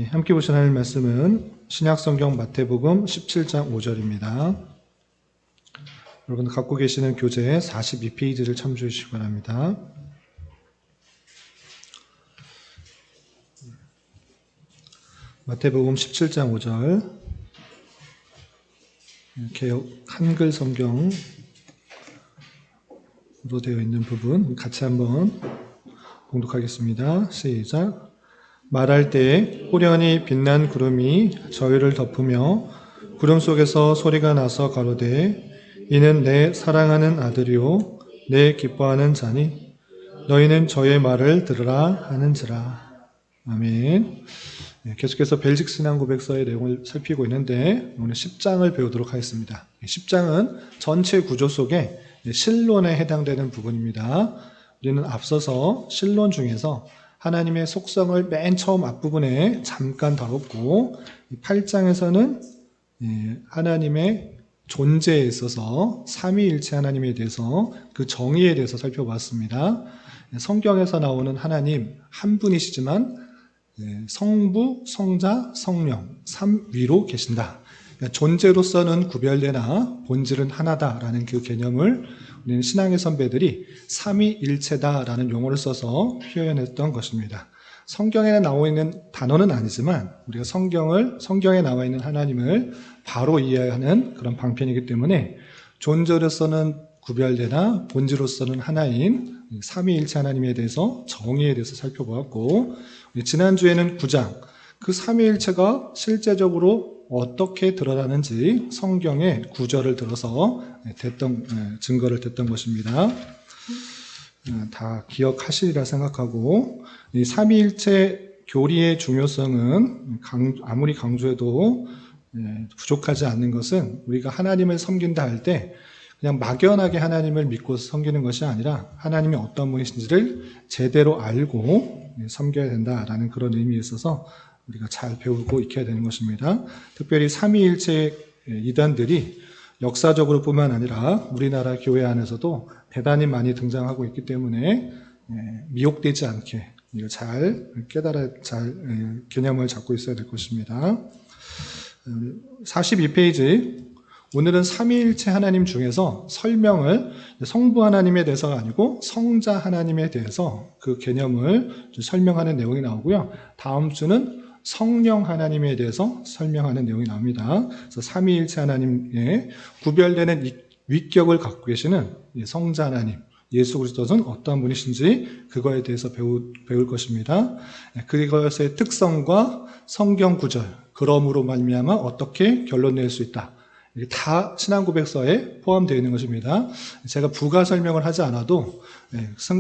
함께 보신 하나님 말씀은 신약성경 마태복음 17장 5절입니다. 여러분 갖고 계시는 교재 42페이지를 참조해 주시기 바랍니다. 마태복음 17장 5절 개역 한글 성경으로 되어 있는 부분 같이 한번 봉독하겠습니다. 시작. 말할 때 호련히 빛난 구름이 저희를 덮으며 구름 속에서 소리가 나서 가로되 이는 내 사랑하는 아들이요 내 기뻐하는 자니 너희는 저의 말을 들으라 하는지라. 아멘. 계속해서 벨직 신앙 고백서의 내용을 살피고 있는데 오늘 10장을 배우도록 하겠습니다. 10장은 전체 구조 속에 신론에 해당되는 부분입니다. 우리는 앞서서 신론 중에서 하나님의 속성을 맨 처음 앞부분에 잠깐 다뤘고 8장에서는 하나님의 존재에 있어서 삼위일체 하나님에 대해서 그 정의에 대해서 살펴봤습니다. 성경에서 나오는 하나님 한 분이시지만 성부, 성자, 성령 삼위로 계신다. 존재로서는 구별되나 본질은 하나다라는 그 개념을 우리는 신앙의 선배들이 삼위일체다라는 용어를 써서 표현했던 것입니다. 성경에 나와 있는 단어는 아니지만 우리가 성경에 나와 있는 하나님을 바로 이해하는 그런 방편이기 때문에 존재로서는 구별되나 본질로서는 하나인 삼위일체 하나님에 대해서 정의에 대해서 살펴보았고 지난주에는 9장 그 삼위일체가 실제적으로 어떻게 드러나는지 성경의 구절을 들어서 증거를 댔던 것입니다. 다 기억하시리라 생각하고 이 삼위일체 교리의 중요성은 아무리 강조해도 부족하지 않는 것은 우리가 하나님을 섬긴다 할 때 그냥 막연하게 하나님을 믿고 섬기는 것이 아니라 하나님이 어떤 분이신지를 제대로 알고 섬겨야 된다라는 그런 의미에 있어서 우리가 잘 배우고 익혀야 되는 것입니다. 특별히 삼위일체 이단들이 역사적으로 뿐만 아니라 우리나라 교회 안에서도 대단히 많이 등장하고 있기 때문에 미혹되지 않게 잘 개념을 잡고 있어야 될 것입니다. 42페이지 오늘은 삼위일체 하나님 중에서 설명을 성부 하나님에 대해서가 아니고 성자 하나님에 대해서 그 개념을 설명하는 내용이 나오고요. 다음 주는 성령 하나님에 대해서 설명하는 내용이 나옵니다. 그래서 삼위일체 하나님의 구별되는 위격을 갖고 계시는 성자 하나님, 예수 그리스도는 어떠한 분이신지 그거에 대해서 배울 것입니다. 그것의 특성과 성경 구절, 그러므로 말미암아 어떻게 결론 낼 수 있다. 이게 다 신앙 고백서에 포함되어 있는 것입니다. 제가 부가 설명을 하지 않아도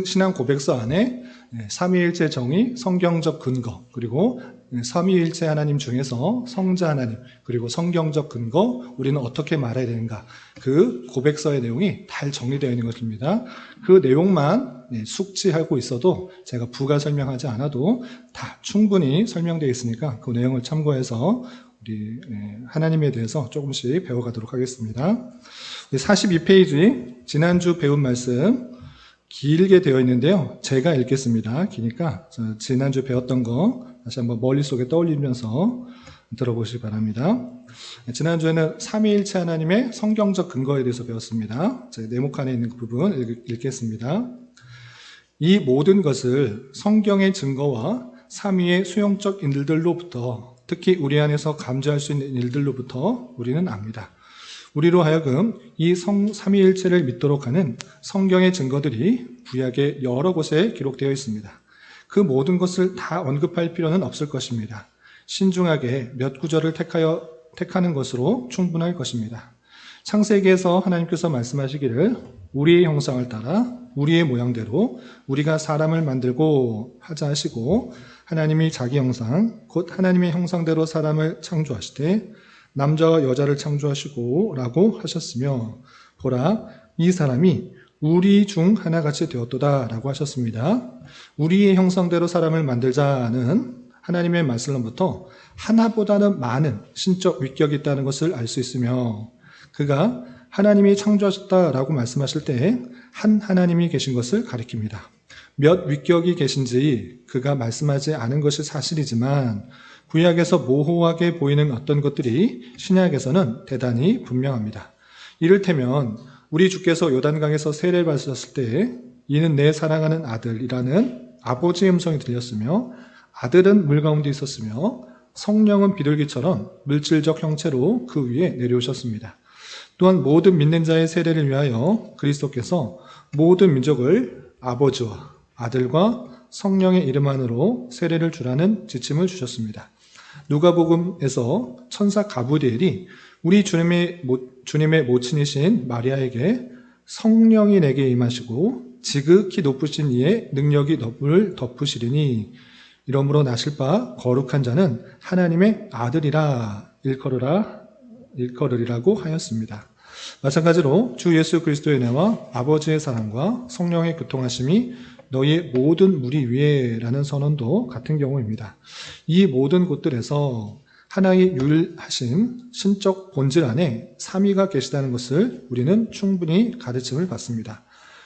신앙 고백서 안에 삼위일체 정의, 성경적 근거, 그리고 삼위일체 하나님 중에서 성자 하나님, 그리고 성경적 근거, 우리는 어떻게 말해야 되는가, 그 고백서의 내용이 잘 정리되어 있는 것입니다. 그 내용만 숙지하고 있어도 제가 부가 설명하지 않아도 다 충분히 설명되어 있으니까 그 내용을 참고해서 우리 하나님에 대해서 조금씩 배워가도록 하겠습니다. 42페이지 지난주 배운 말씀 길게 되어 있는데요. 제가 읽겠습니다. 기니까 지난주 배웠던 거 다시 한번 머릿속에 떠올리면서 들어보시기 바랍니다. 지난주에는 삼위일체 하나님의 성경적 근거에 대해서 배웠습니다. 제 네모칸에 있는 부분 읽겠습니다. 이 모든 것을 성경의 증거와 삼위의 수용적 인들로부터 특히 우리 안에서 감지할 수 있는 일들로부터 우리는 압니다. 우리로 하여금 이 삼위일체를 믿도록 하는 성경의 증거들이 구약의 여러 곳에 기록되어 있습니다. 그 모든 것을 다 언급할 필요는 없을 것입니다. 신중하게 몇 구절을 택하는 것으로 충분할 것입니다. 창세기에서 하나님께서 말씀하시기를 우리의 형상을 따라 우리의 모양대로 우리가 사람을 만들고 하자 하시고 하나님이 자기 형상 곧 하나님의 형상대로 사람을 창조하시되 남자와 여자를 창조하시고 라고 하셨으며 보라 이 사람이 우리 중 하나같이 되었도다 라고 하셨습니다. 우리의 형상대로 사람을 만들자는 하나님의 말씀로부터 하나보다는 많은 신적 위격이 있다는 것을 알 수 있으며 그가 하나님이 창조하셨다라고 말씀하실 때 한 하나님이 계신 것을 가리킵니다. 몇 위격이 계신지 그가 말씀하지 않은 것이 사실이지만 구약에서 모호하게 보이는 어떤 것들이 신약에서는 대단히 분명합니다. 이를테면 우리 주께서 요단강에서 세례를 받으셨을 때 이는 내 사랑하는 아들이라는 아버지의 음성이 들렸으며 아들은 물 가운데 있었으며 성령은 비둘기처럼 물질적 형체로 그 위에 내려오셨습니다. 또한 모든 믿는 자의 세례를 위하여 그리스도께서 모든 민족을 아버지와 아들과 성령의 이름 안으로 세례를 주라는 지침을 주셨습니다. 누가복음에서 천사 가브리엘이 우리 주님의 모친이신 마리아에게 성령이 내게 임하시고 지극히 높으신 이의 능력이 너를 덮으시리니 이러므로 나실 바 거룩한 자는 하나님의 아들이라 일컬으리라고 하였습니다. 마찬가지로 주 예수 그리스도의 은혜와 아버지의 사랑과 성령의 교통하심이 너희의 모든 무리 위에 라는 선언도 같은 경우입니다. 이 모든 곳들에서 하나의 유일하신 신적 본질 안에 삼위가 계시다는 것을 우리는 충분히 가르침을 받습니다.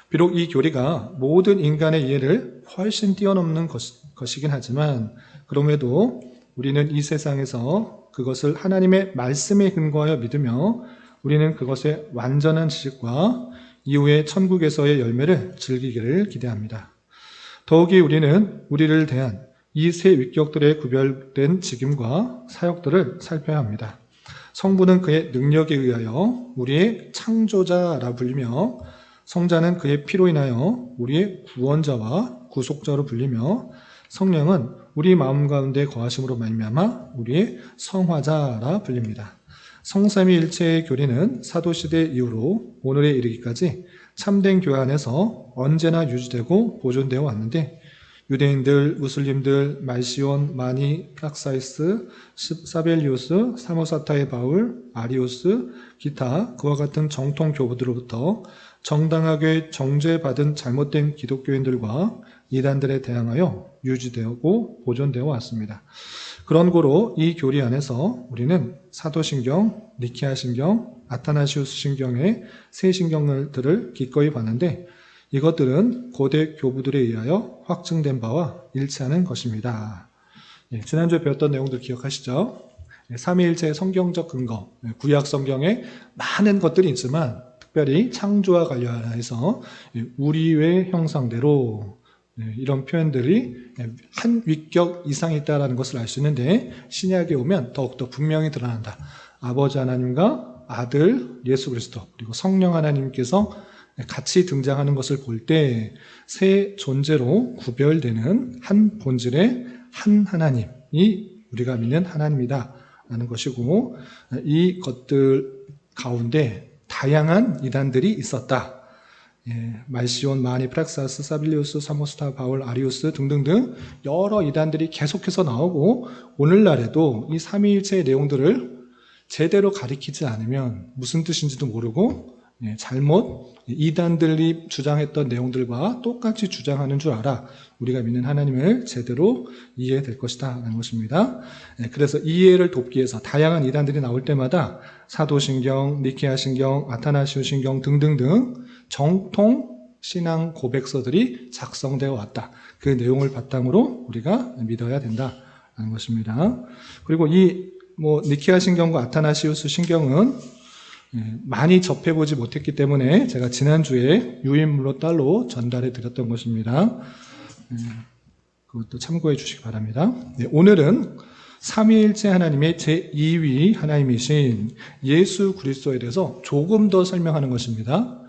비록 이 교리가 모든 인간의 이해를 훨씬 뛰어넘는 것이긴 하지만 그럼에도 우리는 이 세상에서 그것을 하나님의 말씀에 근거하여 믿으며 우리는 그것의 완전한 지식과 이후의 천국에서의 열매를 즐기기를 기대합니다. 더욱이 우리는 우리를 대한 이 세 위격들의 구별된 직임과 사역들을 살펴야 합니다. 성부는 그의 능력에 의하여 우리의 창조자라 불리며 성자는 그의 피로 인하여 우리의 구원자와 구속자로 불리며 성령은 우리 마음 가운데 거하심으로 말미암아 우리의 성화자라 불립니다. 성삼위일체의 교리는 사도시대 이후로 오늘에 이르기까지 참된 교회 안에서 언제나 유지되고 보존되어 왔는데 유대인들, 무슬림들, 말시온, 마니, 프락사이스, 사벨리우스, 사모사타의 바울, 아리우스, 기타 그와 같은 정통 교부들로부터 정당하게 정죄받은 잘못된 기독교인들과 이단들에 대항하여 유지되고 보존되어 왔습니다. 그런 고로 이 교리 안에서 우리는 사도신경, 니케아신경, 아타나시우스 신경의 세 신경들을 기꺼이 봤는데 이것들은 고대 교부들에 의하여 확증된 바와 일치하는 것입니다. 지난주에 배웠던 내용들 기억하시죠? 삼위일체의 성경적 근거, 구약 성경에 많은 것들이 있지만 특별히 창조와 관련해서 우리의 형상대로 이런 표현들이 한 위격 이상이 있다는 것을 알 수 있는데 신약에 오면 더욱더 분명히 드러난다. 아버지 하나님과 아들 예수 그리스도 그리고 성령 하나님께서 같이 등장하는 것을 볼 때 세 존재로 구별되는 한 본질의 한 하나님이 우리가 믿는 하나님이다 라는 것이고 이 것들 가운데 다양한 이단들이 있었다. 말시온, 마니, 프락사스, 사빌리우스, 사모스타, 바울, 아리우스 등등등 여러 이단들이 계속해서 나오고 오늘날에도 이 삼위일체의 내용들을 제대로 가리키지 않으면 무슨 뜻인지도 모르고 잘못 이단들이 주장했던 내용들과 똑같이 주장하는 줄 알아 우리가 믿는 하나님을 제대로 이해될 것이다 라는 것입니다. 그래서 이해를 돕기 위해서 다양한 이단들이 나올 때마다 사도신경, 니케아신경, 아타나시우신경 등등등 정통 신앙 고백서들이 작성되어 왔다. 그 내용을 바탕으로 우리가 믿어야 된다라는 것입니다. 그리고 이 니케아 신경과 아타나시우스 신경은 많이 접해보지 못했기 때문에 제가 지난주에 유인물로 따로 전달해 드렸던 것입니다. 그것도 참고해 주시기 바랍니다. 오늘은 삼위일체 하나님의 제2위 하나님이신 예수 그리스도에 대해서 조금 더 설명하는 것입니다.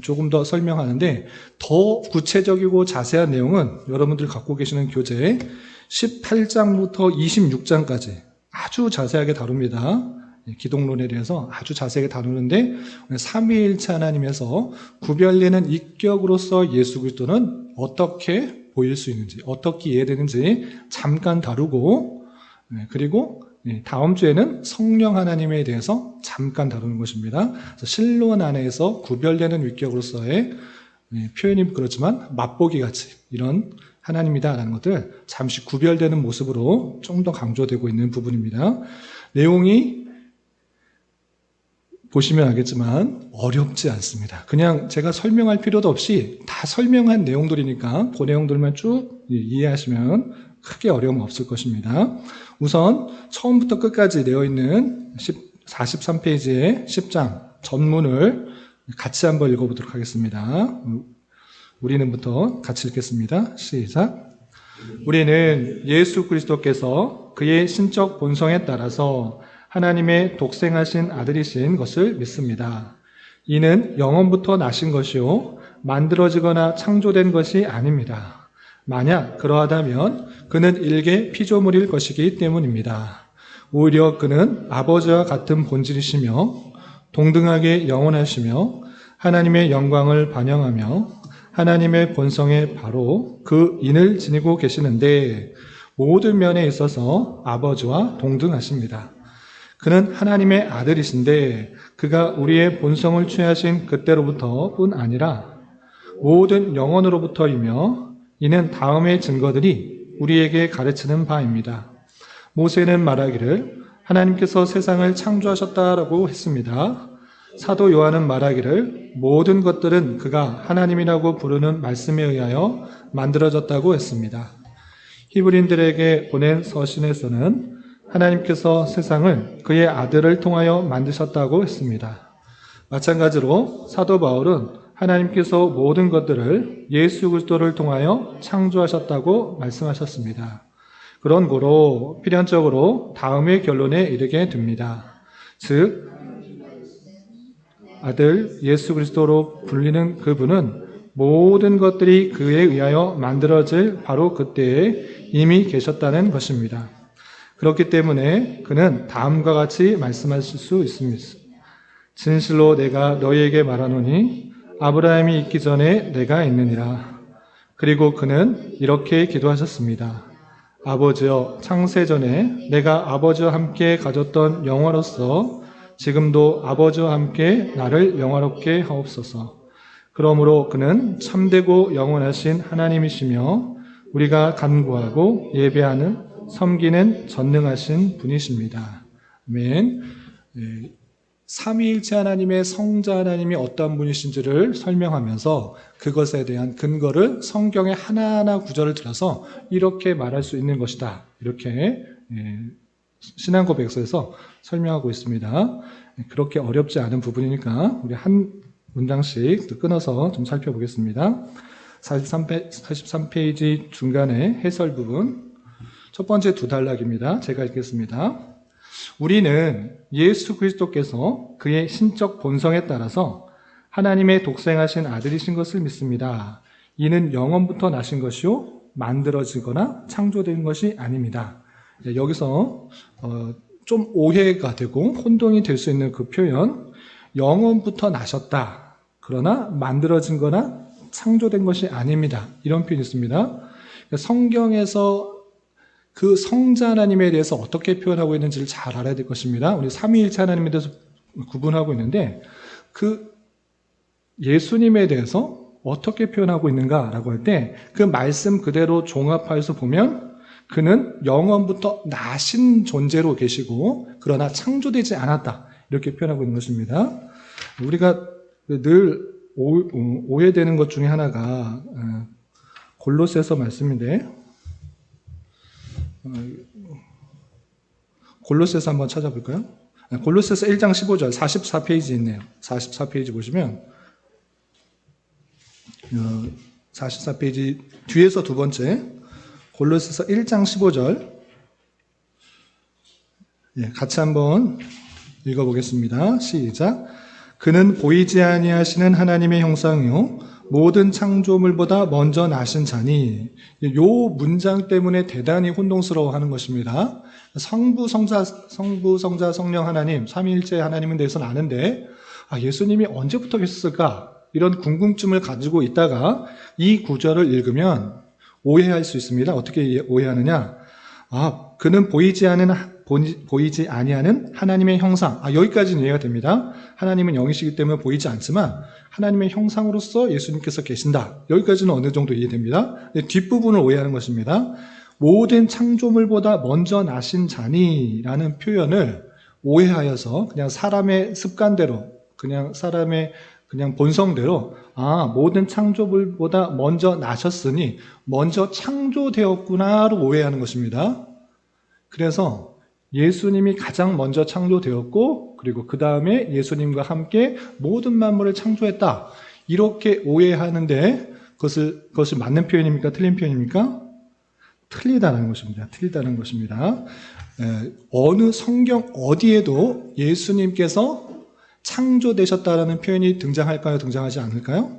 조금 더 설명하는데 더 구체적이고 자세한 내용은 여러분들 갖고 계시는 교재 18장부터 26장까지 아주 자세하게 다룹니다. 기독론에 대해서 아주 자세하게 다루는데 삼위일체 하나님에서 구별되는 인격으로서 예수 그리스도는 어떻게 보일 수 있는지 어떻게 이해되는지 잠깐 다루고 그리고 다음 주에는 성령 하나님에 대해서 잠깐 다루는 것입니다. 그래서 신론 안에서 구별되는 위격으로서의 표현이 그렇지만 맛보기 같이 이런 하나님이다라는 것들 잠시 구별되는 모습으로 좀 더 강조되고 있는 부분입니다. 내용이 보시면 알겠지만 어렵지 않습니다. 그냥 제가 설명할 필요도 없이 다 설명한 내용들이니까 그 내용들만 쭉 이해하시면 크게 어려움 없을 것입니다. 우선 처음부터 끝까지 되어 있는 43페이지의 10장 전문을 같이 한번 읽어보도록 하겠습니다. 우리는부터 같이 읽겠습니다. 시작. 우리는 예수 그리스도께서 그의 신적 본성에 따라서 하나님의 독생하신 아들이신 것을 믿습니다. 이는 영원부터 나신 것이요 만들어지거나 창조된 것이 아닙니다. 만약 그러하다면 그는 일개 피조물일 것이기 때문입니다. 오히려 그는 아버지와 같은 본질이시며 동등하게 영원하시며 하나님의 영광을 반영하며 하나님의 본성에 바로 그 인을 지니고 계시는데 모든 면에 있어서 아버지와 동등하십니다. 그는 하나님의 아들이신데 그가 우리의 본성을 취하신 그때로부터 뿐 아니라 모든 영원으로부터이며 이는 다음의 증거들이 우리에게 가르치는 바입니다. 모세는 말하기를 하나님께서 세상을 창조하셨다라고 했습니다. 사도 요한은 말하기를 모든 것들은 그가 하나님이라고 부르는 말씀에 의하여 만들어졌다고 했습니다. 히브리인들에게 보낸 서신에서는 하나님께서 세상을 그의 아들을 통하여 만드셨다고 했습니다. 마찬가지로 사도 바울은 하나님께서 모든 것들을 예수 그리스도를 통하여 창조하셨다고 말씀하셨습니다. 그런 고로 필연적으로 다음의 결론에 이르게 됩니다. 즉 아들 예수 그리스도로 불리는 그분은 모든 것들이 그에 의하여 만들어질 바로 그때에 이미 계셨다는 것입니다. 그렇기 때문에 그는 다음과 같이 말씀하실 수 있습니다. 진실로 내가 너희에게 말하노니 아브라함이 있기 전에 내가 있느니라. 그리고 그는 이렇게 기도하셨습니다. 아버지여, 창세 전에 내가 아버지와 함께 가졌던 영화로서 지금도 아버지와 함께 나를 영화롭게 하옵소서. 그러므로 그는 참되고 영원하신 하나님이시며 우리가 간구하고 예배하는 섬기는 전능하신 분이십니다. 아멘. 삼위일체 하나님의 성자 하나님이 어떤 분이신지를 설명하면서 그것에 대한 근거를 성경의 하나하나 구절을 들어서 이렇게 말할 수 있는 것이다. 이렇게 신앙고백서에서 설명하고 있습니다. 그렇게 어렵지 않은 부분이니까 우리 한 문장씩 끊어서 좀 살펴보겠습니다. 43페이지 중간에 해설 부분 첫 번째 두 단락입니다. 제가 읽겠습니다. 우리는 예수 그리스도께서 그의 신적 본성에 따라서 하나님의 독생하신 아들이신 것을 믿습니다. 이는 영원부터 나신 것이요 만들어지거나 창조된 것이 아닙니다. 여기서 좀 오해가 되고 혼동이 될 수 있는 그 표현, 영원부터 나셨다. 그러나 만들어진 거나 창조된 것이 아닙니다. 이런 표현이 있습니다. 성경에서 그 성자 하나님에 대해서 어떻게 표현하고 있는지를 잘 알아야 될 것입니다. 우리 삼위일체 하나님에 대해서 구분하고 있는데 그 예수님에 대해서 어떻게 표현하고 있는가라고 할 때 그 말씀 그대로 종합해서 보면 그는 영원부터 나신 존재로 계시고 그러나 창조되지 않았다. 이렇게 표현하고 있는 것입니다. 우리가 늘 오해되는 것 중에 하나가 골로새서 말씀인데 골로새서 한번 찾아볼까요? 골로새서 1장 15절 44페이지 있네요. 44페이지 보시면 44페이지 뒤에서 두 번째 골로새서 1장 15절 같이 한번 읽어보겠습니다. 시작. 그는 보이지 아니하시는 하나님의 형상이요 모든 창조물보다 먼저 나신 자니 요 문장 때문에 대단히 혼동스러워하는 것입니다. 성부, 성자, 성령 하나님, 삼위일체 하나님에 대해서는 아는데 예수님이 언제부터 계셨을까? 이런 궁금증을 가지고 있다가 이 구절을 읽으면 오해할 수 있습니다. 어떻게 오해하느냐? 그는 보이지 아니하는 하나님의 형상. 여기까지는 이해가 됩니다. 하나님은 영이시기 때문에 보이지 않지만 하나님의 형상으로서 예수님께서 계신다. 여기까지는 어느 정도 이해됩니다. 뒷부분을 오해하는 것입니다. 모든 창조물보다 먼저 나신 자니라는 표현을 오해하여서 그냥 사람의 습관대로 그냥 사람의 그냥 본성대로 모든 창조물보다 먼저 나셨으니 먼저 창조되었구나로 오해하는 것입니다. 그래서 예수님이 가장 먼저 창조되었고 그리고 그 다음에 예수님과 함께 모든 만물을 창조했다. 이렇게 오해하는데 그것이 맞는 표현입니까? 틀린 표현입니까? 틀리다는 것입니다. 틀리다는 것입니다. 어느 성경 어디에도 예수님께서 창조되셨다라는 표현이 등장할까요? 등장하지 않을까요?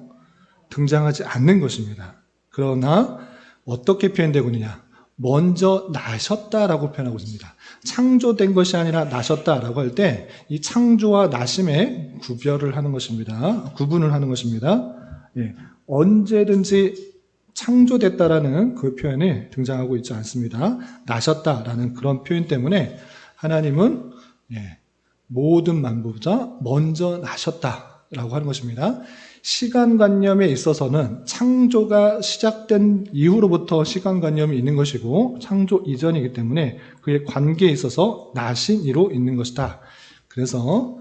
등장하지 않는 것입니다. 그러나 어떻게 표현되고 있느냐? 먼저 나셨다라고 표현하고 있습니다. 창조된 것이 아니라 나셨다라고 할 때 이 창조와 나심에 구별을 하는 것입니다. 구분을 하는 것입니다. 언제든지 창조됐다라는 그 표현이 등장하고 있지 않습니다. 나셨다라는 그런 표현 때문에 하나님은 모든 만물보다 먼저 나셨다라고 하는 것입니다. 시간관념에 있어서는 창조가 시작된 이후로부터 시간관념이 있는 것이고 창조 이전이기 때문에 그의 관계에 있어서 나신 이로 있는 것이다. 그래서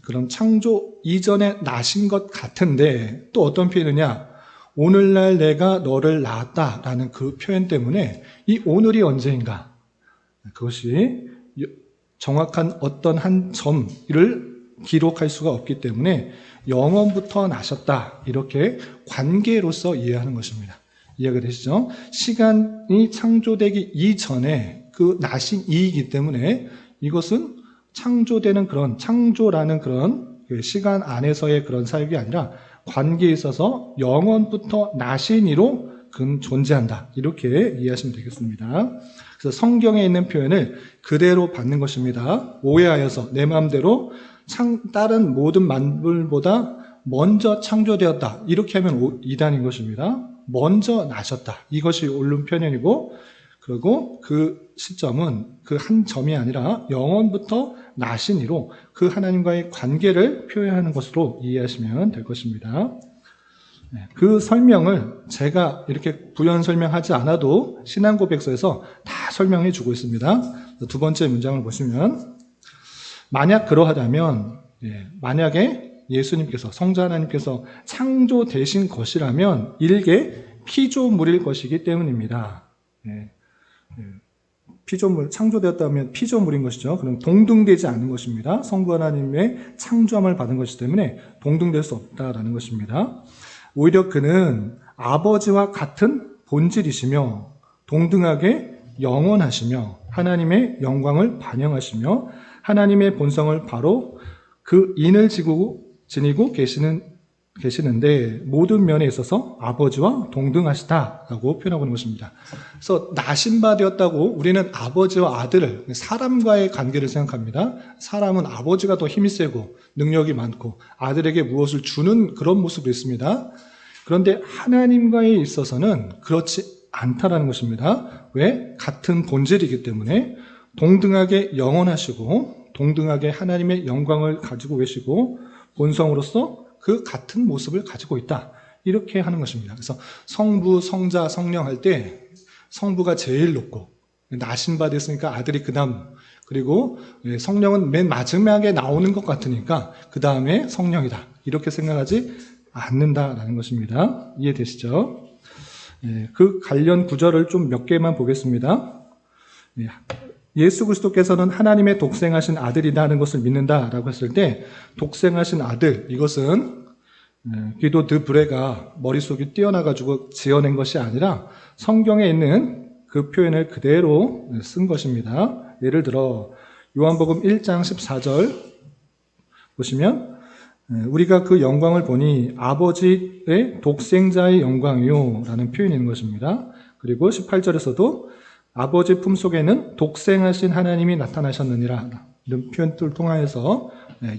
그런 창조 이전에 나신 것 같은데 또 어떤 표현이냐? 오늘날 내가 너를 낳았다라는 그 표현 때문에 이 오늘이 언제인가? 그것이 정확한 어떤 한 점을 기록할 수가 없기 때문에 영원부터 나셨다. 이렇게 관계로서 이해하는 것입니다. 이해가 되시죠? 시간이 창조되기 이전에 그 나신 이이기 때문에 이것은 창조되는 그런 창조라는 그런 시간 안에서의 그런 사역이 아니라 관계에 있어서 영원부터 나신 이로 그는 존재한다. 이렇게 이해하시면 되겠습니다. 그래서 성경에 있는 표현을 그대로 받는 것입니다. 오해하여서 내 마음대로 다른 모든 만물보다 먼저 창조되었다. 이렇게 하면 이단인 것입니다. 먼저 나셨다. 이것이 옳은 표현이고 그리고 그 시점은 그 한 점이 아니라 영원부터 나신 이로 그 하나님과의 관계를 표현하는 것으로 이해하시면 될 것입니다. 그 설명을 제가 이렇게 부연 설명하지 않아도 신앙고백서에서 다 설명해 주고 있습니다. 두 번째 문장을 보시면 만약 그러하다면 만약에 예수님께서 성자 하나님께서 창조되신 것이라면 일개 피조물일 것이기 때문입니다. 피조물, 창조되었다면 피조물인 것이죠. 그럼 동등되지 않는 것입니다. 성부 하나님의 창조함을 받은 것이기 때문에 동등될 수 없다라는 것입니다. 오히려 그는 아버지와 같은 본질이시며 동등하게 영원하시며 하나님의 영광을 반영하시며 하나님의 본성을 바로 그 인을 지니고 계시는데 모든 면에 있어서 아버지와 동등하시다라고 표현하고 있는 것입니다. 그래서 나신 바 되었다고 우리는 아버지와 아들을 사람과의 관계를 생각합니다. 사람은 아버지가 더 힘이 세고 능력이 많고 아들에게 무엇을 주는 그런 모습이 있습니다. 그런데 하나님과에 있어서는 그렇지 않다라는 것입니다. 왜? 같은 본질이기 때문에 동등하게 영원하시고 동등하게 하나님의 영광을 가지고 계시고 본성으로서 그 같은 모습을 가지고 있다. 이렇게 하는 것입니다. 그래서 성부, 성자, 성령 할 때 성부가 제일 높고 나신 바 됐으니까 아들이 그 다음 그리고 성령은 맨 마지막에 나오는 것 같으니까 그 다음에 성령이다. 이렇게 생각하지 않는다라는 것입니다. 이해되시죠? 그 관련 구절을 좀 몇 개만 보겠습니다. 예수 그리스도께서는 하나님의 독생하신 아들이라는 것을 믿는다라고 했을 때 독생하신 아들 이것은 기도 드 브레가 머릿속이 뛰어나가지고 지어낸 것이 아니라 성경에 있는 그 표현을 그대로 쓴 것입니다. 예를 들어 요한복음 1장 14절 보시면 우리가 그 영광을 보니 아버지의 독생자의 영광이요 라는 표현이 있는 것입니다. 그리고 18절에서도 아버지 품속에는 독생하신 하나님이 나타나셨느니라 이런 표현들을 통하여서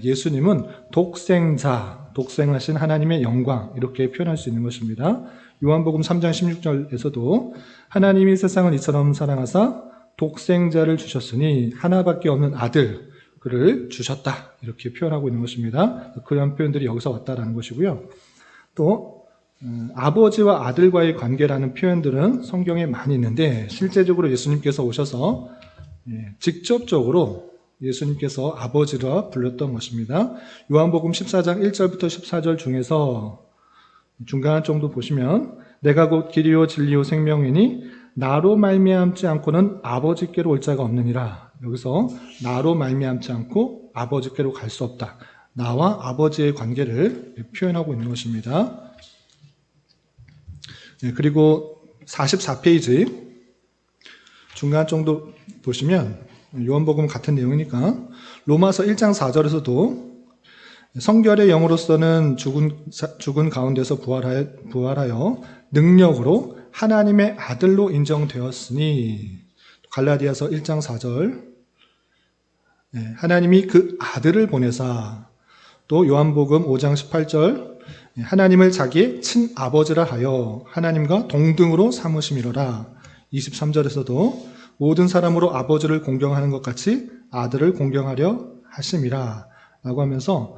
예수님은 독생자, 독생하신 하나님의 영광 이렇게 표현할 수 있는 것입니다. 요한복음 3장 16절에서도 하나님이 세상을 이처럼 사랑하사 독생자를 주셨으니 하나밖에 없는 아들 그를 주셨다 이렇게 표현하고 있는 것입니다. 그런 표현들이 여기서 왔다라는 것이고요. 또 아버지와 아들과의 관계라는 표현들은 성경에 많이 있는데 실제적으로 예수님께서 오셔서 직접적으로 예수님께서 아버지라 불렀던 것입니다. 요한복음 14장 1절부터 14절 중에서 중간 정도 보시면 내가 곧 길이요 진리요 생명이니 나로 말미암지 않고는 아버지께로 올 자가 없느니라. 여기서 나로 말미암지 않고 아버지께로 갈 수 없다. 나와 아버지의 관계를 표현하고 있는 것입니다. 그리고 44페이지 중간 정도 보시면 요한복음 같은 내용이니까 로마서 1장 4절에서도 성결의 영으로서는 죽은 가운데서 부활하여 능력으로 하나님의 아들로 인정되었으니 갈라디아서 1장 4절 하나님이 그 아들을 보내사 또 요한복음 5장 18절 하나님을 자기의 친아버지라 하여 하나님과 동등으로 삼으심이로라. 23절에서도 모든 사람으로 아버지를 공경하는 것 같이 아들을 공경하려 하심이라 라고 하면서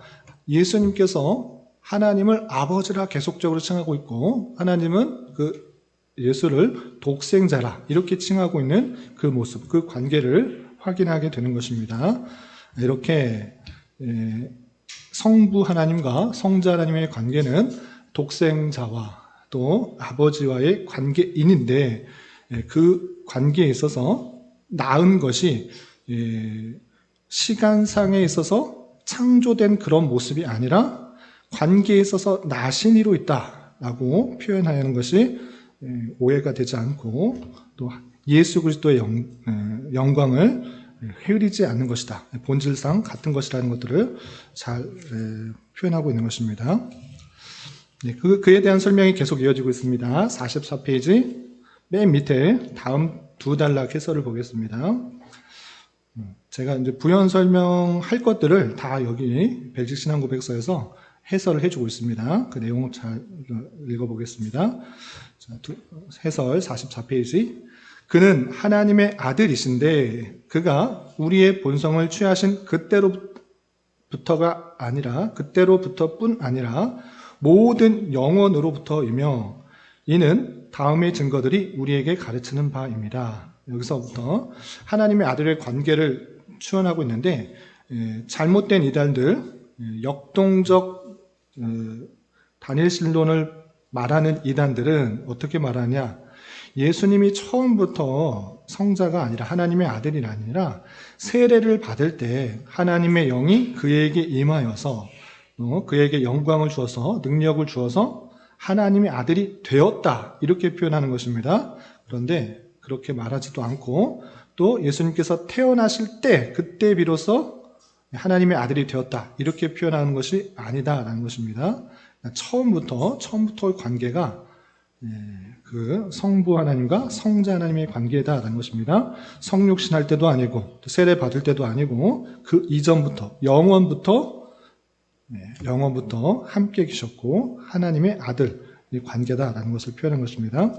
예수님께서 하나님을 아버지라 계속적으로 칭하고 있고 하나님은 그 예수를 독생자라 이렇게 칭하고 있는 그 모습, 그 관계를 확인하게 되는 것입니다. 이렇게 성부 하나님과 성자 하나님의 관계는 독생자와 또 아버지와의 관계인인데 그 관계에 있어서 낳은 것이 시간상에 있어서 창조된 그런 모습이 아니라 관계에 있어서 나신이로 있다라고 표현하는 것이 오해가 되지 않고 또 예수 그리스도의 영광을 흐리지 않는 것이다. 본질상 같은 것이라는 것들을 잘 표현하고 있는 것입니다. 그에 대한 설명이 계속 이어지고 있습니다. 44페이지 맨 밑에 다음 두 단락 해설을 보겠습니다. 제가 이제 부연 설명할 것들을 다 여기 벨직신앙고백서에서 해설을 해주고 있습니다. 그 내용을 잘 읽어보겠습니다. 자, 해설 44페이지. 그는 하나님의 아들이신데 그가 우리의 본성을 취하신 그때로부터뿐 아니라 모든 영원으로부터이며 이는 다음의 증거들이 우리에게 가르치는 바입니다. 여기서부터 하나님의 아들의 관계를 추론하고 있는데 잘못된 이단들, 역동적 단일신론을 말하는 이단들은 어떻게 말하냐? 예수님이 처음부터 성자가 아니라 하나님의 아들이 아니라 세례를 받을 때 하나님의 영이 그에게 임하여서 그에게 영광을 주어서 능력을 주어서 하나님의 아들이 되었다 이렇게 표현하는 것입니다. 그런데 그렇게 말하지도 않고 또 예수님께서 태어나실 때 그때 비로소 하나님의 아들이 되었다 이렇게 표현하는 것이 아니다라는 것입니다. 처음부터의 관계가 그 성부 하나님과 성자 하나님의 관계다라는 것입니다. 성육신 할 때도 아니고 세례 받을 때도 아니고 그 이전부터 영원부터 함께 계셨고 하나님의 아들의 관계다라는 것을 표현한 것입니다.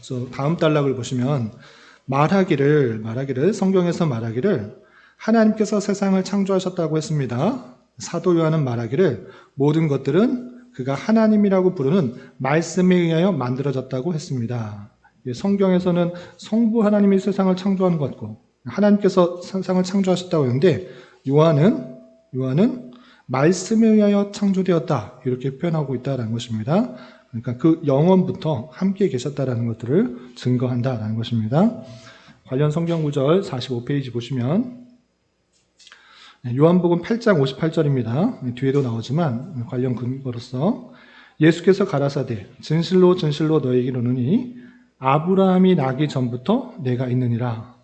그래서 다음 단락을 보시면 말하기를 성경에서 말하기를 하나님께서 세상을 창조하셨다고 했습니다. 사도 요한은 말하기를 모든 것들은 그가 하나님이라고 부르는 말씀에 의하여 만들어졌다고 했습니다. 성경에서는 성부 하나님이 세상을 창조하는 것 같고 하나님께서 세상을 창조하셨다고 했는데 요한은 말씀에 의하여 창조되었다 이렇게 표현하고 있다는 것입니다. 그러니까 그 영원부터 함께 계셨다는 것들을 증거한다는 것입니다. 관련 성경 구절 45페이지 보시면 요한복음 8장 58절입니다. 뒤에도 나오지만 관련 근거로서 예수께서 가라사대 진실로 진실로 너희에게 이르노니 아브라함이 나기 전부터 내가 있느니라.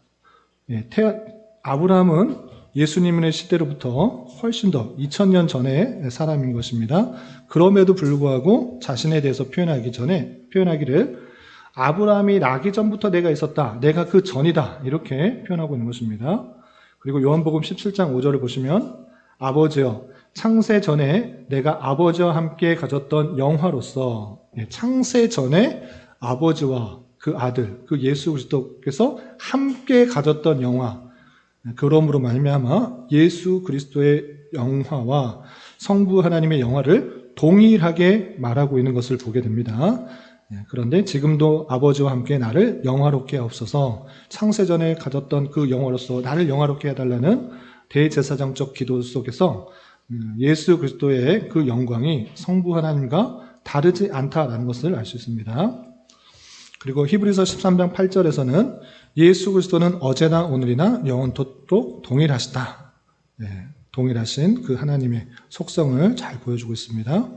아브라함은 예수님의 시대로부터 훨씬 더 2000년 전의 사람인 것입니다. 그럼에도 불구하고 자신에 대해서 표현하기를 아브라함이 나기 전부터 내가 있었다. 내가 그 전이다. 이렇게 표현하고 있는 것입니다. 그리고 요한복음 17장 5절을 보시면 아버지여 창세 전에 내가 아버지와 함께 가졌던 영화로서 창세 전에 아버지와 그 아들, 그 예수 그리스도께서 함께 가졌던 영화 그러므로 말미암아 예수 그리스도의 영화와 성부 하나님의 영화를 동일하게 말하고 있는 것을 보게 됩니다. 그런데 지금도 아버지와 함께 나를 영화롭게 하옵소서 창세전에 가졌던 그 영화로서 나를 영화롭게 해달라는 대제사장적 기도 속에서 예수 그리스도의 그 영광이 성부 하나님과 다르지 않다라는 것을 알 수 있습니다. 그리고 히브리서 13장 8절에서는 예수 그리스도는 어제나 오늘이나 영원토록 동일하시다. 동일하신 그 하나님의 속성을 잘 보여주고 있습니다.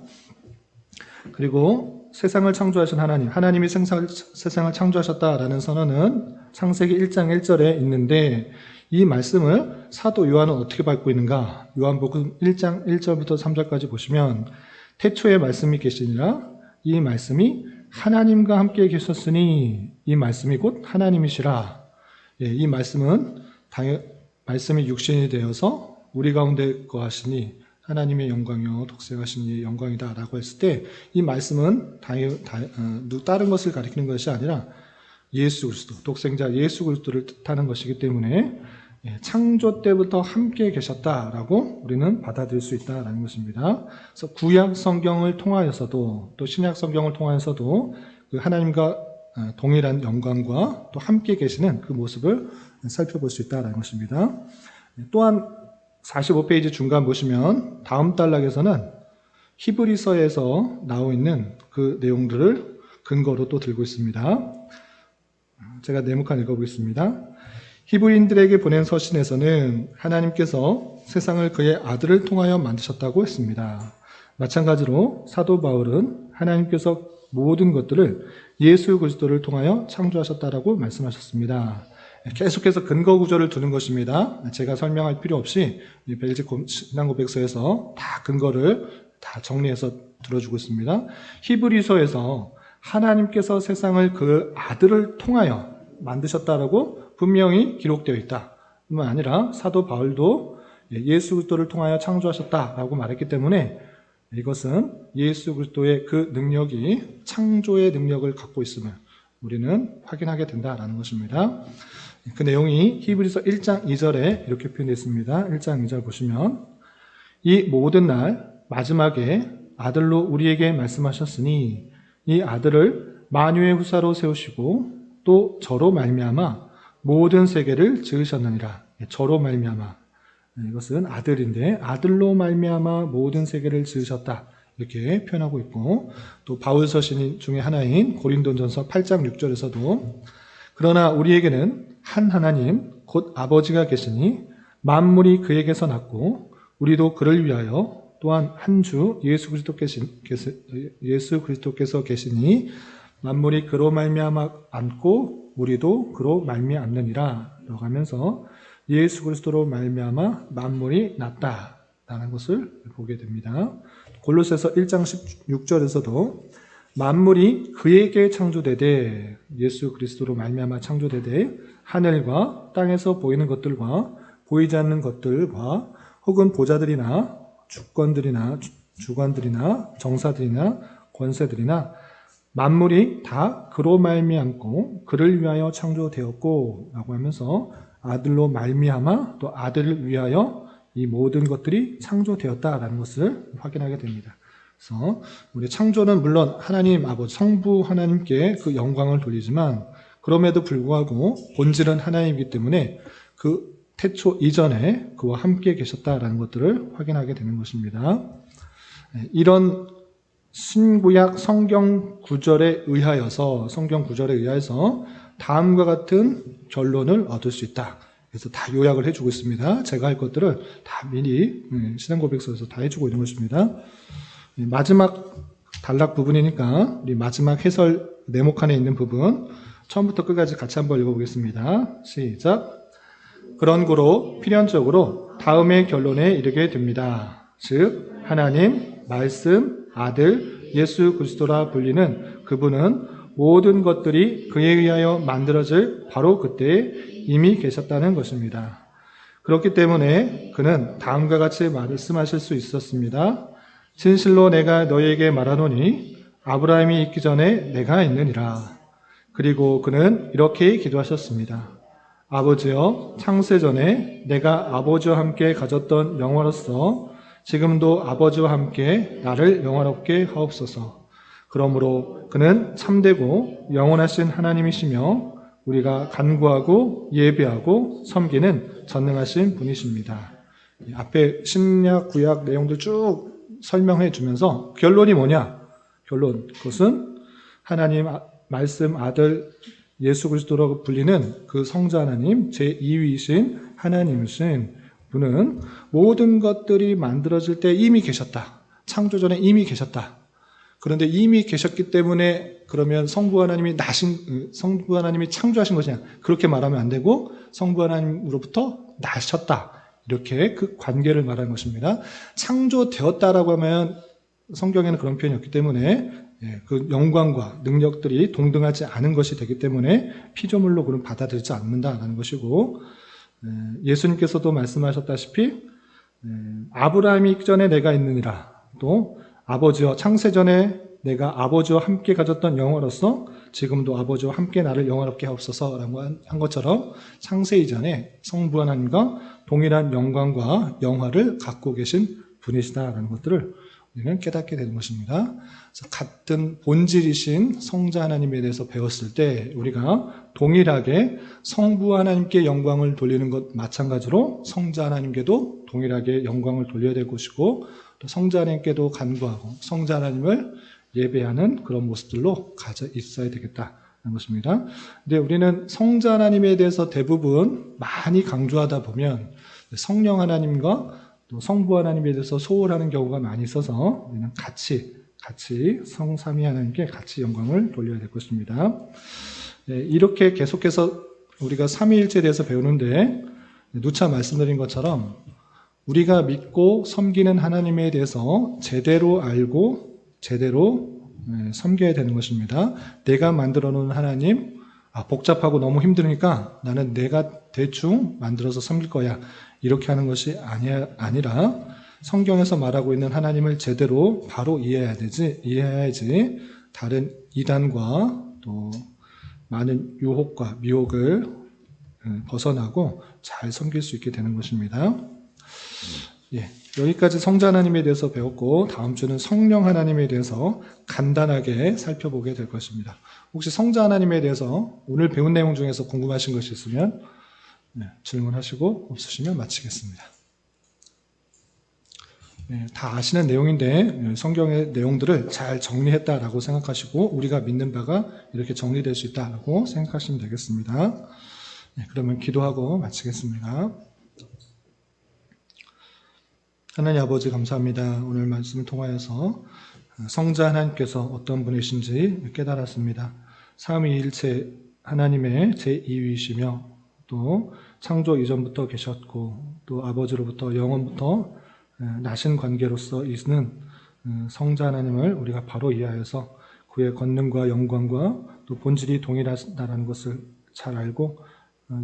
그리고 세상을 창조하신 하나님이 세상을 창조하셨다라는 선언은 창세기 1장 1절에 있는데 이 말씀을 사도 요한은 어떻게 받고 있는가? 요한복음 1장 1절부터 3절까지 보시면 태초에 말씀이 계시니라 이 말씀이 하나님과 함께 계셨으니 이 말씀이 곧 하나님이시라. 이 말씀은 말씀이 육신이 되어서 우리 가운데 거하시니 하나님의 영광이요 독생하신 이의 영광이다 라고 했을 때 이 말씀은 다른 것을 가리키는 것이 아니라 예수 그리스도, 독생자 예수 그리스도를 뜻하는 것이기 때문에 창조 때부터 함께 계셨다라고 우리는 받아들일 수 있다라는 것입니다. 그래서 구약 성경을 통하여서도 또 신약 성경을 통하여서도 그 하나님과 동일한 영광과 또 함께 계시는 그 모습을 살펴볼 수 있다라는 것입니다. 또한 45페이지 중간 보시면 다음 단락에서는 히브리서에서 나오고 있는 그 내용들을 근거로 또 들고 있습니다. 제가 네모칸 읽어보겠습니다. 히브리인들에게 보낸 서신에서는 하나님께서 세상을 그의 아들을 통하여 만드셨다고 했습니다. 마찬가지로 사도 바울은 하나님께서 모든 것들을 예수 그리스도를 통하여 창조하셨다라고 말씀하셨습니다. 계속해서 근거 구조를 두는 것입니다. 제가 설명할 필요 없이 벨직 신앙고백서에서 다 근거를 다 정리해서 들어주고 있습니다. 히브리서에서 하나님께서 세상을 그 아들을 통하여 만드셨다라고 분명히 기록되어 있다. 뿐만 아니라 사도 바울도 예수 그리스도를 통하여 창조하셨다라고 말했기 때문에 이것은 예수 그리스도의 그 능력이 창조의 능력을 갖고 있음을 우리는 확인하게 된다라는 것입니다. 그 내용이 히브리서 1장 2절에 이렇게 표현되어 있습니다. 1장 2절 보시면 이 모든 날 마지막에 아들로 우리에게 말씀하셨으니 이 아들을 만유의 후사로 세우시고 또 저로 말미암아 모든 세계를 지으셨느니라. 저로 말미암아 이것은 아들인데 아들로 말미암아 모든 세계를 지으셨다. 이렇게 표현하고 있고 또 바울 서신 중에 하나인 고린도전서 8장 6절에서도 그러나 우리에게는 한 하나님 곧 아버지가 계시니 만물이 그에게서 났고 우리도 그를 위하여 또한 한 주 예수 그리스도께서 계시니 만물이 그로 말미암아 않고 우리도 그로 말미암느니라 라고 하면서 예수 그리스도로 말미암아 만물이 났다라는 것을 보게 됩니다. 골로새서 1장 16절에서도 만물이 그에게 창조되되 예수 그리스도로 말미암아 창조되되 하늘과 땅에서 보이는 것들과 보이지 않는 것들과 혹은 보좌들이나 주권들이나 주관들이나 정사들이나 권세들이나 만물이 다 그로 말미암고 그를 위하여 창조되었고 라고 하면서 아들로 말미암아 또 아들을 위하여 이 모든 것들이 창조되었다라는 것을 확인하게 됩니다. 그래서 우리 창조는 물론 하나님 아버지 성부 하나님께 그 영광을 돌리지만 그럼에도 불구하고 본질은 하나님이기 때문에 그 태초 이전에 그와 함께 계셨다라는 것들을 확인하게 되는 것입니다. 이런 신구약 성경 구절에 의하여서 다음과 같은 결론을 얻을 수 있다. 그래서 다 요약을 해주고 있습니다. 제가 할 것들을 다 미리 신앙고백서에서 다 해주고 있는 것입니다. 마지막 단락 부분이니까 우리 마지막 해설 네모칸에 있는 부분 처음부터 끝까지 같이 한번 읽어보겠습니다. 시작. 그런 고로 필연적으로 다음의 결론에 이르게 됩니다. 즉 하나님, 말씀, 아들, 예수 그리스도라 불리는 그분은 모든 것들이 그에 의하여 만들어질 바로 그때에 이미 계셨다는 것입니다. 그렇기 때문에 그는 다음과 같이 말씀하실 수 있었습니다. 진실로 내가 너희에게 말하노니 아브라함이 있기 전에 내가 있느니라. 그리고 그는 이렇게 기도하셨습니다. 아버지여, 창세 전에 내가 아버지와 함께 가졌던 영화로서 지금도 아버지와 함께 나를 영화롭게 하옵소서. 그러므로 그는 참되고 영원하신 하나님이시며 우리가 간구하고 예배하고 섬기는 전능하신 분이십니다. 앞에 신약, 구약 내용들 쭉 설명해 주면서 결론이 뭐냐? 결론. 그것은 하나님 말씀 아들 예수 그리스도라고 불리는 그 성자 하나님, 제2위이신 하나님이신 분은 모든 것들이 만들어질 때 이미 계셨다. 창조 전에 이미 계셨다. 그런데 이미 계셨기 때문에 그러면 성부 하나님이 창조하신 것이냐? 그렇게 말하면 안 되고 성부 하나님으로부터 나셨다. 이렇게 그 관계를 말하는 것입니다. 창조되었다라고 하면 성경에는 그런 표현이 없기 때문에 그 영광과 능력들이 동등하지 않은 것이 되기 때문에 피조물로 그는 받아들이지 않는다라는 것이고, 예수님께서도 말씀하셨다시피 아브라함이 있기 전에 내가 있느니라, 또 아버지와 창세 전에 내가 아버지와 함께 가졌던 영화로서 지금도 아버지와 함께 나를 영화롭게 하옵소서라고 한 것처럼 창세 이전에 성부 하나님과 동일한 영광과 영화를 갖고 계신 분이시다라는 것들을 우리는 깨닫게 되는 것입니다. 그래서 같은 본질이신 성자 하나님에 대해서 배웠을 때 우리가 동일하게 성부 하나님께 영광을 돌리는 것 마찬가지로 성자 하나님께도 동일하게 영광을 돌려야 될 것이고, 또 성자 하나님께도 간구하고 성자 하나님을 예배하는 그런 모습들로 가져 있어야 되겠다는 것입니다. 근데 우리는 성자 하나님에 대해서 대부분 많이 강조하다 보면 성령 하나님과 또 성부 하나님에 대해서 소홀하는 경우가 많이 있어서 우리는 같이 성삼위 하나님께 같이 영광을 돌려야 될 것입니다. 이렇게 계속해서 우리가 삼위일체에 대해서 배우는데 누차 말씀드린 것처럼 우리가 믿고 섬기는 하나님에 대해서 제대로 알고 제대로 섬겨야 되는 것입니다. 내가 만들어 놓은 하나님, 복잡하고 너무 힘드니까 나는 내가 대충 만들어서 섬길 거야, 이렇게 하는 것이 아니라 성경에서 말하고 있는 하나님을 제대로 바로 이해해야지 다른 이단과 또 많은 유혹과 미혹을 벗어나고 잘 섬길 수 있게 되는 것입니다. 여기까지 성자 하나님에 대해서 배웠고, 다음 주는 성령 하나님에 대해서 간단하게 살펴보게 될 것입니다. 혹시 성자 하나님에 대해서 오늘 배운 내용 중에서 궁금하신 것이 있으면 질문하시고, 없으시면 마치겠습니다. 다 아시는 내용인데 성경의 내용들을 잘 정리했다라고 생각하시고 우리가 믿는 바가 이렇게 정리될 수 있다라고 생각하시면 되겠습니다. 그러면 기도하고 마치겠습니다. 하나님 아버지 감사합니다. 오늘 말씀을 통하여서 성자 하나님께서 어떤 분이신지 깨달았습니다. 삼위일체 하나님의 제2위이시며 또 창조 이전부터 계셨고 또 아버지로부터 영원부터 나신 관계로서 있는 성자 하나님을 우리가 바로 이해하여서 그의 권능과 영광과 또 본질이 동일하다는 것을 잘 알고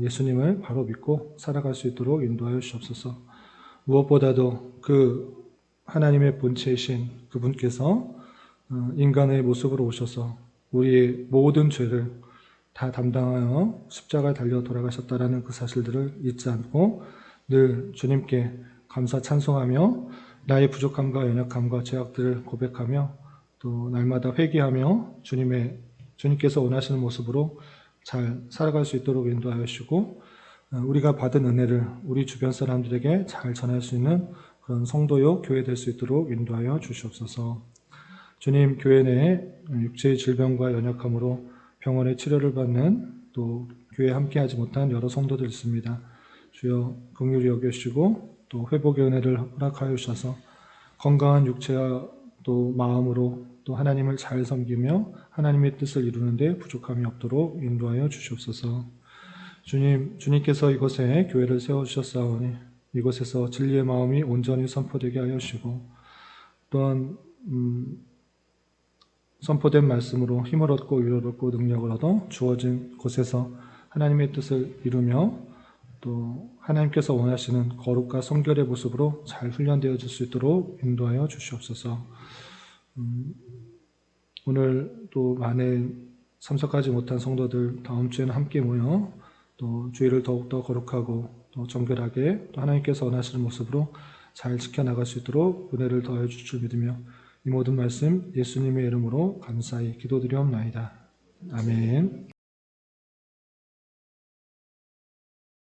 예수님을 바로 믿고 살아갈 수 있도록 인도하여 주옵소서. 무엇보다도 그 하나님의 본체이신 그분께서 인간의 모습으로 오셔서 우리의 모든 죄를 다 담당하여 십자가에 달려 돌아가셨다라는 그 사실들을 잊지 않고 늘 주님께 감사 찬송하며 나의 부족함과 연약함과 죄악들을 고백하며 또 날마다 회개하며 주님께서 원하시는 모습으로 잘 살아갈 수 있도록 인도하여 주시고, 우리가 받은 은혜를 우리 주변 사람들에게 잘 전할 수 있는 그런 성도요 교회 될 수 있도록 인도하여 주시옵소서. 주님, 교회 내에 육체의 질병과 연약함으로 병원에 치료를 받는 또 교회에 함께하지 못한 여러 성도들 있습니다. 주여 긍휼히 여겨주시고 또 회복의 은혜를 허락하여 주셔서 건강한 육체와 또 마음으로 또 하나님을 잘 섬기며 하나님의 뜻을 이루는 데 부족함이 없도록 인도하여 주시옵소서. 주님께서 이곳에 교회를 세워주셨사오니 이곳에서 진리의 마음이 온전히 선포되게 하여 주시고 또한 선포된 말씀으로 힘을 얻고 위로를 얻고 능력을 얻어 주어진 곳에서 하나님의 뜻을 이루며 또 하나님께서 원하시는 거룩과 성결의 모습으로 잘 훈련되어질 수 있도록 인도하여 주시옵소서. 오늘 또 많은 참석하지 못한 성도들 다음 주에는 함께 모여 또 주일을 더욱더 거룩하고 또 정결하게 또 하나님께서 원하시는 모습으로 잘 지켜나갈 수 있도록 은혜를 더해 주실 줄 믿으며 이 모든 말씀 예수님의 이름으로 감사히 기도드리옵나이다. 아멘.